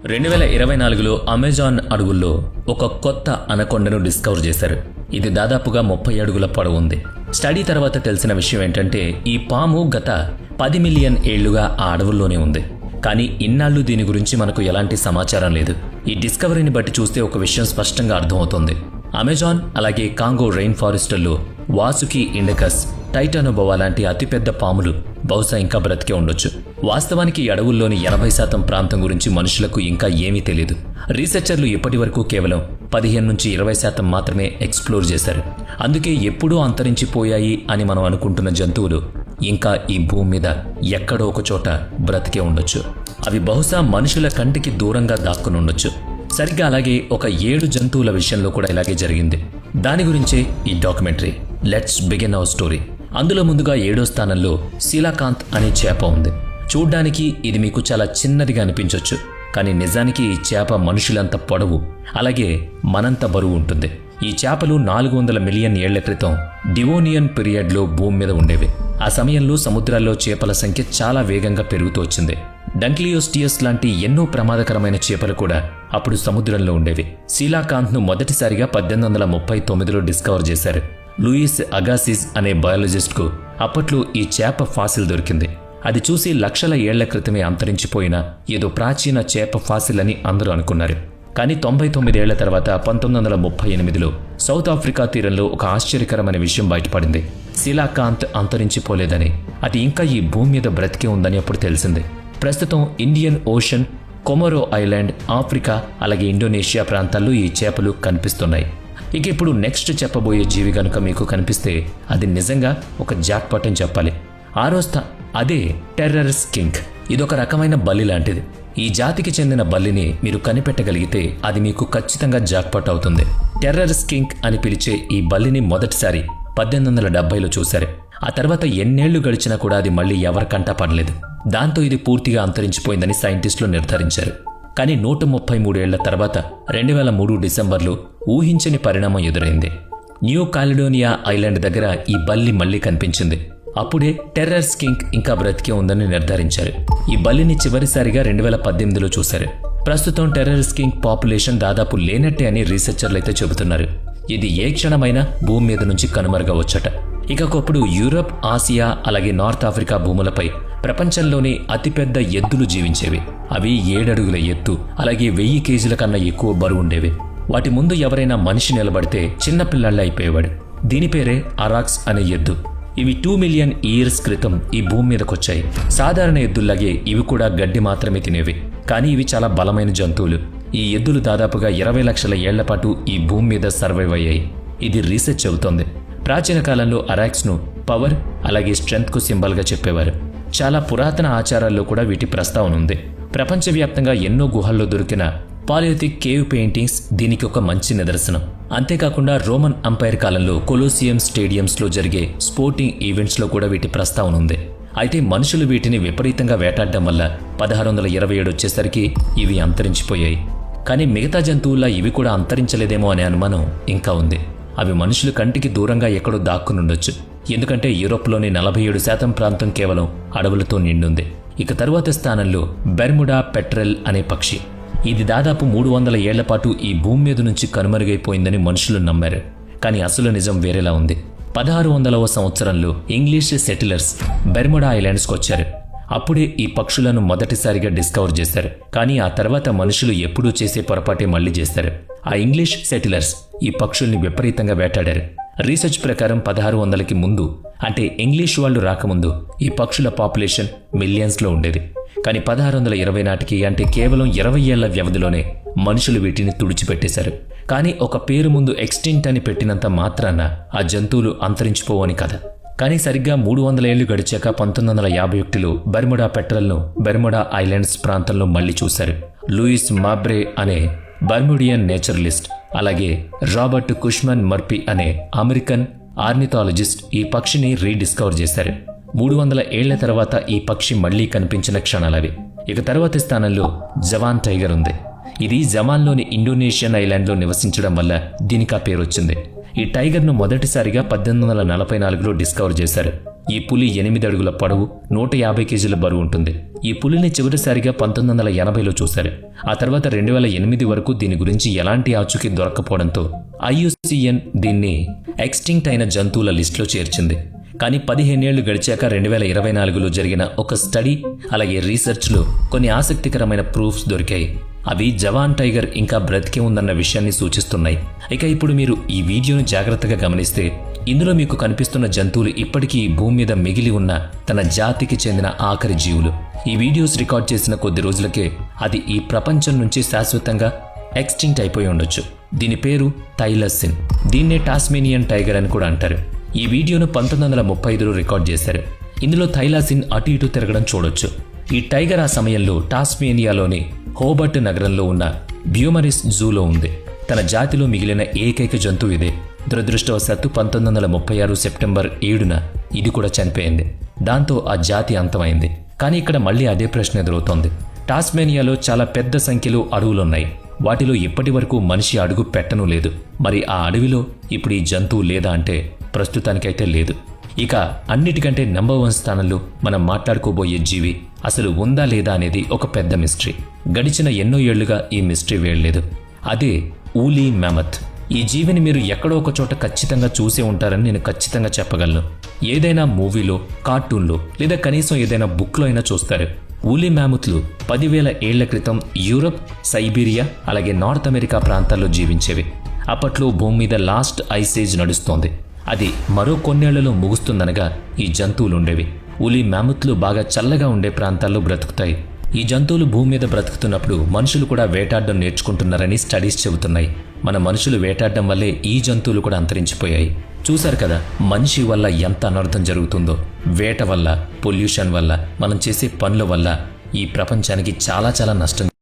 2024లో Amazon అడవుల్లో ఒక కొత్త అనకొండను డిస్కవర్ చేశారు. ఇది దాదాపుగా 30 అడుగుల పొడవు ఉంది. స్టడీ తర్వాత తెలిసిన విషయం ఏంటంటే ఈ పాము గత 10 మిలియన్ ఏళ్లుగా ఆ అడవుల్లోనే ఉంది. కానీ ఇన్నాళ్లు దీని గురించి మనకు ఎలాంటి సమాచారం లేదు. ఈ డిస్కవరీని బట్టి చూస్తే ఒక విషయం స్పష్టంగా అర్థమవుతోంది. అమెజాన్ అలాగే కాంగో రెయిన్ ఫారెస్టుల్లో వాసుకి ఇండకస్, టైటానోబోవా లాంటి అతిపెద్ద పాములు బహుశా ఇంకా బ్రతికే ఉండొచ్చు. వాస్తవానికి ఈ అడవుల్లోని 80% ప్రాంతం గురించి మనుషులకు ఇంకా ఏమీ తెలియదు. రీసెర్చర్లు ఇప్పటి వరకు కేవలం 15-20% మాత్రమే ఎక్స్ప్లోర్ చేశారు. అందుకే ఎప్పుడూ అంతరించిపోయాయి అని మనం అనుకుంటున్న జంతువులు ఇంకా ఈ భూమి మీద ఎక్కడో ఒక చోట బ్రతికే ఉండొచ్చు. అవి బహుశా మనుషుల కంటికి దూరంగా దాక్కుని ఉండొచ్చు. సరిగ్గా అలాగే ఒక 7 జంతువుల విషయంలో కూడా ఇలాగే జరిగింది. దాని గురించే ఈ documentary. Let's begin our story. అందులో ముందుగా 7వ స్థానంలో శీలాకాంత్ అనే చేప ఉంది. చూడ్డానికి ఇది మీకు చాలా చిన్నదిగా అనిపించొచ్చు, కానీ నిజానికి ఈ చేప మనుషులంత పొడవు, అలాగే మనంత బరువు ఉంటుంది. ఈ చేపలు 400 మిలియన్ ఏళ్ల క్రితం డివోనియన్ పీరియడ్లో భూమి మీద ఉండేవి. ఆ సమయంలో సముద్రాల్లో చేపల సంఖ్య చాలా వేగంగా పెరుగుతూ వచ్చింది. డంక్లియోస్టియస్ లాంటి ఎన్నో ప్రమాదకరమైన చేపలు కూడా అప్పుడు సముద్రంలో ఉండేవి. శీలాకాంత్ను మొదటిసారిగా 1839లో డిస్కవర్ చేశారు. లూయిస్ అగాసిస్ అనే బయాలజిస్ట్కు అప్పట్లో ఈ చేప ఫాసిల్ దొరికింది. అది చూసి లక్షల ఏళ్ల క్రితమే అంతరించిపోయిన ఏదో ప్రాచీన చేప ఫాసిల్ అని అందరూ అనుకున్నారు. కానీ 99 ఏళ్ల తర్వాత 1938లో సౌత్ ఆఫ్రికా తీరంలో ఒక ఆశ్చర్యకరమైన విషయం బయటపడింది. శీలాకాంత్ అంతరించిపోలేదని, అది ఇంకా ఈ భూమి మీద బ్రతికే ఉందని అప్పుడు తెలిసింది. ప్రస్తుతం ఇండియన్ ఓషన్, కొమరో ఐలాండ్, ఆఫ్రికా అలాగే ఇండోనేషియా ప్రాంతాల్లో ఈ చేపలు కనిపిస్తున్నాయి. ఇక ఇప్పుడు నెక్స్ట్ చెప్పబోయే జీవి గనుక మీకు కనిపిస్తే అది నిజంగా ఒక జాక్పాట్ అని చెప్పాలి. అదే టెర్రర్ స్కింక్. ఇదొక రకమైన బల్లి లాంటిది. ఈ జాతికి చెందిన బల్లిని మీరు కనిపెట్టగలిగితే అది మీకు ఖచ్చితంగా జాక్పాట్ అవుతుంది. టెర్రర్ స్కింక్ అని పిలిచే ఈ బల్లిని మొదటిసారి 1870లో చూశారు. ఆ తర్వాత ఎన్నేళ్లు గడిచినా కూడా అది మళ్లీ ఎవరికంటా పడలేదు. దాంతో ఇది పూర్తిగా అంతరించిపోయిందని సైంటిస్టులు నిర్ధారించారు. కానీ 133 ఏళ్ల తర్వాత 2003 డిసెంబర్లో ఊహించని పరిణామం ఎదురైంది. న్యూ కాలిడోనియా ఐలాండ్ దగ్గర ఈ బల్లి మళ్లీ కనిపించింది. అప్పుడే టెర్రర్ స్కింక్ ఇంకా బ్రతికే ఉందని నిర్ధారించారు. ఈ బల్లిని చివరిసారిగా 2018లో చూశారు. ప్రస్తుతం టెర్రర్ స్కింక్ పాపులేషన్ దాదాపు లేనట్టే అని రీసెర్చర్లు అయితే చెబుతున్నారు. ఇది ఏ క్షణమైనా భూమి మీద నుంచి కనుమరుగవచ్చట. ఇకప్పుడు యూరప్, ఆసియా అలాగే నార్త్ ఆఫ్రికా భూములపై ప్రపంచంలోనే అతిపెద్ద ఎద్దులు జీవించేవి. అవి 7 అడుగుల ఎత్తు, అలాగే 1000 కేజీల కన్నా ఎక్కువ బరువు ఉండేవి. వాటి ముందు ఎవరైనా మనిషి నిలబడితే చిన్నపిల్లళ్ళ అయిపోయేవాడు. దీని పేరే అరాక్స్ అనే ఎద్దు. ఇవి 2 మిలియన్ ఇయర్స్ క్రితం ఈ భూమి మీదకొచ్చాయి. సాధారణ ఎద్దుల్లాగే ఇవి కూడా గడ్డి మాత్రమే తినేవి. కానీ ఇవి చాలా బలమైన జంతువులు. ఈ ఎద్దులు దాదాపుగా 20 లక్షల ఏళ్ల పాటు ఈ భూమి మీద సర్వైవ్ అయ్యాయి. ఇది రీసెర్చ్ చెబుతోంది. ప్రాచీన కాలంలో అరాక్స్ను పవర్ అలాగే స్ట్రెంగ్త్కు సింబల్గా చెప్పేవారు. చాలా పురాతన ఆచారాల్లో కూడా వీటి ప్రస్తావన ఉంది. ప్రపంచవ్యాప్తంగా ఎన్నో గుహల్లో దొరికిన పాలియోథిక్ కేవ్ పెయింటింగ్స్ దీనికి ఒక మంచి నిదర్శనం. అంతేకాకుండా రోమన్ అంపైర్ కాలంలో కొలోసియం స్టేడియంస్లో జరిగే స్పోర్టింగ్ ఈవెంట్స్లో కూడా వీటి ప్రస్తావన ఉంది. అయితే మనుషులు వీటిని విపరీతంగా వేటాడడం వల్ల 1627 వచ్చేసరికి ఇవి అంతరించిపోయాయి. కానీ మిగతా జంతువుల్లా ఇవి కూడా అంతరించలేదేమో అనే అనుమానం ఇంకా ఉంది. అవి మనుషులు కంటికి దూరంగా ఎక్కడో దాక్కునుండొచ్చు. ఎందుకంటే యూరోప్లోని 47% ప్రాంతం కేవలం అడవులతో నిండుంది. ఇక తరువాత స్థానంలో బెర్ముడా పెట్రెల్ అనే పక్షి. ఇది దాదాపు 300 ఏళ్ల పాటు ఈ భూమి మీద నుంచి కనుమరుగైపోయిందని మనుషులు నమ్మారు. కానీ అసలు నిజం వేరేలా ఉంది. 1600వ సంవత్సరంలో ఇంగ్లీష్ సెటిలర్స్ బెర్ముడా ఐలాండ్స్కి వచ్చారు. అప్పుడే ఈ పక్షులను మొదటిసారిగా డిస్కవర్ చేశారు. కానీ ఆ తర్వాత మనుషులు ఎప్పుడూ చేసే పొరపాటే మళ్లీ చేస్తారు. ఆ ఇంగ్లీష్ సెటిలర్స్ ఈ పక్షుల్ని విపరీతంగా వేటాడారు. రీసెర్చ్ ప్రకారం 1600కి ముందు, అంటే ఇంగ్లీష్ వాళ్ళు రాకముందు ఈ పక్షుల పాపులేషన్ మిలియన్స్లో ఉండేది. కానీ 1620 నాటికి, అంటే కేవలం 20 ఏళ్ల వ్యవధిలోనే మనుషులు వీటిని తుడిచిపెట్టేశారు. కానీ ఒక పేరు ముందు ఎక్స్టింక్ట్ అని పెట్టినంత మాత్రాన ఆ జంతువులు అంతరించిపోవని కదా. కానీ సరిగ్గా 300 ఏళ్లు గడిచాక 1951లో బెర్ముడా పెట్రల్ను బెర్ముడా ఐలాండ్స్ ప్రాంతంలో మళ్లీ చూశారు. లూయిస్ మాబ్రే అనే బర్ముడియన్ నేచరలిస్ట్, అలాగే రాబర్ట్ కుష్మన్ మర్ఫీ అనే అమెరికన్ ఆర్నిథాలజిస్ట్ ఈ పక్షిని రీడిస్కవర్ చేశారు. 300 ఏళ్ల తర్వాత ఈ పక్షి మళ్లీ కనిపించిన క్షణాలవి. ఇక తర్వాతి స్థానంలో జవాన్ టైగర్ ఉంది. ఇది జవాన్లోని ఇండోనేషియన్ ఐలాండ్లో నివసించడం వల్ల దీనికి ఆ పేరు వచ్చింది. ఈ టైగర్ను మొదటిసారిగా 1844లో డిస్కవర్ చేశారు. ఈ పులి 8 అడుగుల పొడవు, 150 కేజీల బరువు ఉంటుంది. ఈ పులిని చివరిసారిగా 1980లో చూశారు. ఆ తర్వాత 2008 వరకు దీని గురించి ఎలాంటి ఆచూకీ దొరక్కపోవడంతో IUCN దీన్ని ఎక్స్టింక్ట్ అయిన జంతువుల లిస్టులో చేర్చింది. కానీ 15 ఏళ్లు గడిచాక 2024లో జరిగిన ఒక స్టడీ అలాగే రీసెర్చ్లో కొన్ని ఆసక్తికరమైన ప్రూఫ్స్ దొరికాయి. అవి జవాన్ టైగర్ ఇంకా బ్రతికే ఉందన్న విషయాన్ని సూచిస్తున్నాయి. ఇక ఇప్పుడు మీరు ఈ వీడియోను జాగ్రత్తగా గమనిస్తే ఇందులో మీకు కనిపిస్తున్న జంతువులు ఇప్పటికీ భూమి మీద మిగిలి ఉన్న తన జాతికి చెందిన ఆఖరి జీవులు. ఈ వీడియోస్ రికార్డ్ చేసిన కొద్ది రోజులకే అది ఈ ప్రపంచం నుంచి శాశ్వతంగా ఎక్స్టింక్ట్ అయిపోయి ఉండొచ్చు. దీని పేరు థైలసిన్. దీన్నే టాస్మేనియన్ టైగర్ అని కూడా అంటారు. ఈ వీడియోను 1935లో రికార్డ్ చేశారు. ఇందులో థైలాసిన్ అటు ఇటు తిరగడం చూడొచ్చు. ఈ టైగర్ ఆ సమయంలో టాస్మేనియాలోని హోబర్ట్ నగరంలో ఉన్న బ్యూమరిస్ జూలో ఉంది. తన జాతిలో మిగిలిన ఏకైక జంతువు ఇదే. దురదృష్టవశాత్తు 1936 సెప్టెంబర్ 7న ఇది కూడా చనిపోయింది. దాంతో ఆ జాతి అంతమైంది. కానీ ఇక్కడ మళ్ళీ అదే ప్రశ్న ఎదురవుతోంది. టాస్మేనియాలో చాలా పెద్ద సంఖ్యలో అడవులున్నాయి. వాటిలో ఇప్పటి వరకు మనిషి అడుగు పెట్టనూ లేదు. మరి ఆ అడవిలో ఇప్పుడు ఈ జంతువు లేదా అంటే ప్రస్తుతానికైతే లేదు. ఇక అన్నిటికంటే నంబర్ 1 స్థానంలో మనం మాట్లాడుకోబోయే జీవి అసలు ఉందా లేదా అనేది ఒక పెద్ద మిస్టరీ. గడిచిన ఎన్నో ఏళ్లుగా ఈ మిస్టరీ వేయలేదు. అదే ఊలీ మ్యామత్. ఈ జీవిని మీరు ఎక్కడో ఒక చోట ఖచ్చితంగా చూసే ఉంటారని నేను ఖచ్చితంగా చెప్పగలను. ఏదైనా మూవీలో, కార్టూన్లో లేదా కనీసం ఏదైనా బుక్లో అయినా చూస్తారు. ఊలీ మ్యామత్లు 10,000 ఏళ్ల క్రితం యూరప్, సైబీరియా అలాగే నార్త్ అమెరికా ప్రాంతాల్లో జీవించేవి. అప్పట్లో భూమి మీద లాస్ట్ ఐస్ ఏజ్ నడుస్తోంది. అది మరో కొన్నేళ్లలో ముగుస్తుందనగా ఈ జంతువులు ఉండేవి. ఊలీ మ్యామత్లు బాగా చల్లగా ఉండే ప్రాంతాల్లో బ్రతుకుతాయి. ఈ జంతువులు భూమి మీద బ్రతుకుతున్నప్పుడు మనుషులు కూడా వేటాడడం నేర్చుకుంటున్నారని స్టడీస్ చెబుతున్నాయి. మన మనుషులు వేటాడడం వల్లే ఈ జంతువులు కూడా అంతరించిపోయాయి. చూశారు కదా, మనిషి వల్ల ఎంత అనర్థం జరుగుతుందో. వేట వల్ల, పొల్యూషన్ వల్ల, మనం చేసే పనుల వల్ల ఈ ప్రపంచానికి చాలా నష్టం